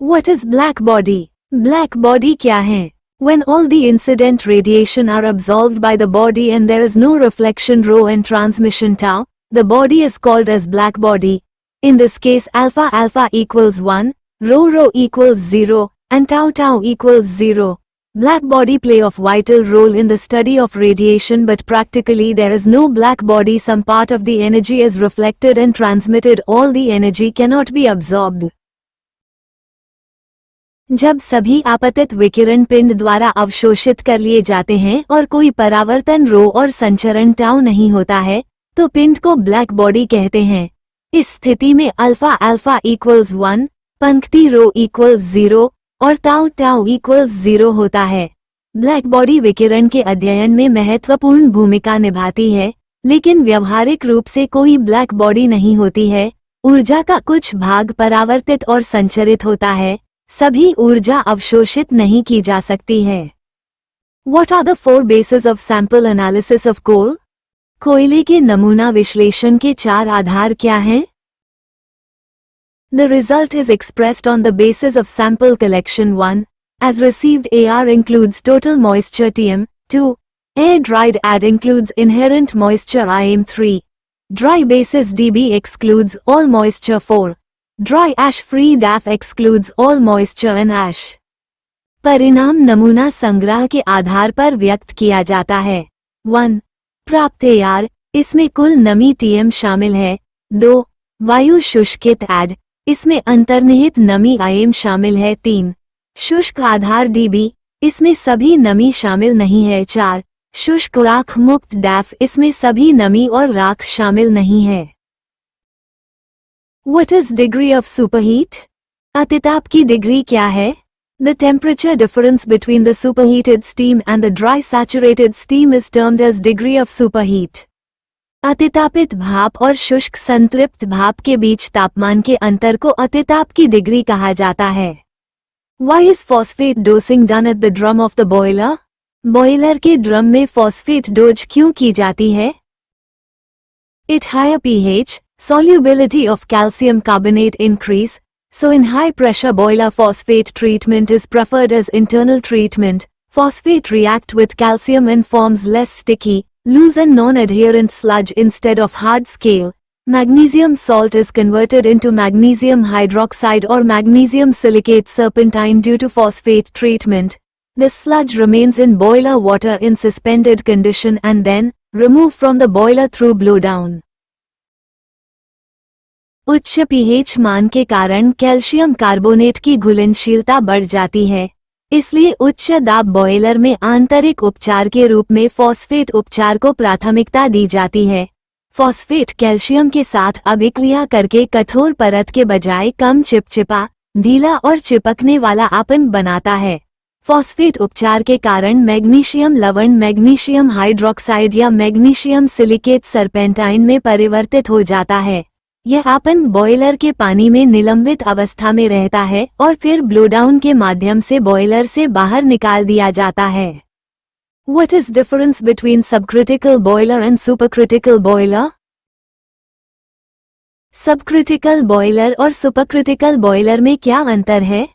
What is black body? Black body क्या है? When all the incident radiation are absorbed by the body and there is no reflection rho and transmission tau, the body is called as black body. In this case alpha alpha equals 1, rho equals 0, and tau equals 0. Black body play a vital role in the study of radiation, but practically there is no black body. Some part of the energy is reflected and transmitted. All the energy cannot be absorbed. जब सभी आपतित विकिरण पिंड द्वारा अवशोषित कर लिए जाते हैं और कोई परावर्तन रो और संचरण टाउ नहीं होता है, तो पिंड को ब्लैक बॉडी कहते हैं। इस स्थिति में अल्फा अल्फा इक्वल्स 1, पंक्ति रो इक्वल्स 0 और टाउ इक्वल्स 0 होता है। ब्लैक बॉडी विकिरण के अध्ययन में महत्वपूर्ण भूमिका निभाती है, लेकिन व्यावहारिक रूप से कोई ब्लैक बॉडी नहीं होती है। ऊर्जा का कुछ भाग परावर्तित और संचरित होता है, सभी ऊर्जा अवशोषित नहीं की जा सकती है। What are the 4 bases of sample analysis of coal? कोयले के नमूना विश्लेषण के 4 आधार क्या हैं? The result is expressed on the basis of sample collection 1, as received AR includes total moisture Tm, 2, air dried AD includes inherent moisture Im3, dry basis dB excludes all moisture 4. Dry ash free DAF excludes all moisture and ash. परिणाम नमूना संग्रह के आधार पर व्यक्त किया जाता है। 1. प्राप्त AR, इसमें कुल नमी Tm शामिल है। 2. वायु शुष्कित AD, इसमें अंतर्निहित नमी Im शामिल है। 3. शुष्क आधार dB, इसमें सभी नमी शामिल नहीं है। 4. शुष्क राख मुक्त DAF, इसमें सभी नमी और राख शामिल नहीं है। What is degree of superheat? अतिताप की डिग्री क्या है? The temperature difference between the superheated steam and the dry saturated steam is termed as degree of superheat. अतितापित भाप और शुष्क संतृप्त भाप के बीच तापमान के अंतर को अतिताप की डिग्री कहा जाता है। Why is phosphate dosing done at the drum of the boiler? Boiler के ड्रम में फॉस्फेट डोज क्यों की जाती है? It higher pH, solubility of calcium carbonate increase, so in high pressure boiler phosphate treatment is preferred as internal treatment. Phosphate react with calcium and forms less sticky, loose and non-adherent sludge instead of hard scale. Magnesium salt is converted into magnesium hydroxide or magnesium silicate serpentine due to phosphate treatment. This sludge remains in boiler water in suspended condition and then removed from the boiler through blowdown. उच्च pH मान के कारण calcium carbonate की घुलनशीलता बढ़ जाती है, इसलिए उच्च दाब बॉयलर में आंतरिक उपचार के रूप में फॉस्फेट उपचार को प्राथमिकता दी जाती है। फॉस्फेट कैल्शियम के साथ अभिक्रिया करके कठोर परत के बजाय कम चिपचिपा, ढीला और चिपकने वाला आपन बनाता है। फॉस्फेट उपचार के कारण मैग्नीशियम लवण मैग्नीशियम हाइड्रोक्साइड या मैग्नीशियम सिलिकेट सरपेंटाइन में परिवर्तित हो जाता है। यह आपन बॉयलर के पानी में निलंबित अवस्था में रहता है और फिर ब्लोडाउन के माध्यम से बॉयलर से बाहर निकाल दिया जाता है। What is difference between subcritical boiler and supercritical boiler? Subcritical boiler और सुपरक्रिटिकल बॉयलर में क्या अंतर है?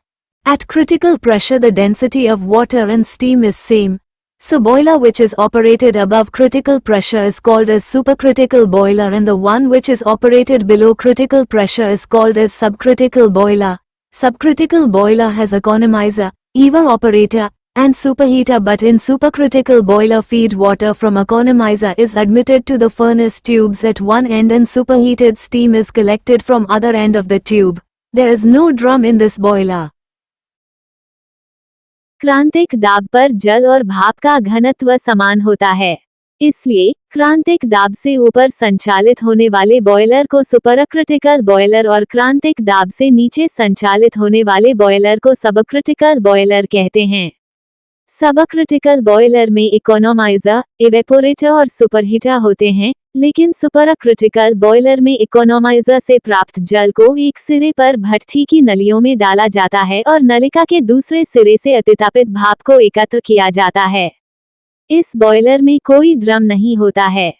At critical pressure the density of water and steam is same. So boiler which is operated above critical pressure is called as supercritical boiler and the one which is operated below critical pressure is called as subcritical boiler. Subcritical boiler has economizer, evaporator, and superheater, but in supercritical boiler feed water from economizer is admitted to the furnace tubes at one end and superheated steam is collected from other end of the tube. There is no drum in this boiler. क्रांतिक दाब पर जल और भाप का घनत्व समान होता है, इसलिए क्रांतिक दाब से ऊपर संचालित होने वाले बॉयलर को सुपरक्रिटिकल बॉयलर और क्रांतिक दाब से नीचे संचालित होने वाले बॉयलर को सबक्रिटिकल बॉयलर कहते हैं। सबक्रिटिकल बॉयलर में इकोनोमाइजर, इवेपोरेटर और सुपरहीटर होते हैं, लेकिन सुपरक्रिटिकल बॉयलर में इकोनोमाइजर से प्राप्त जल को एक सिरे पर भट्ठी की नलियों में डाला जाता है और नलिका के दूसरे सिरे से अतितापित भाप को एकत्र किया जाता है। इस बॉयलर में कोई ड्रम नहीं होता है।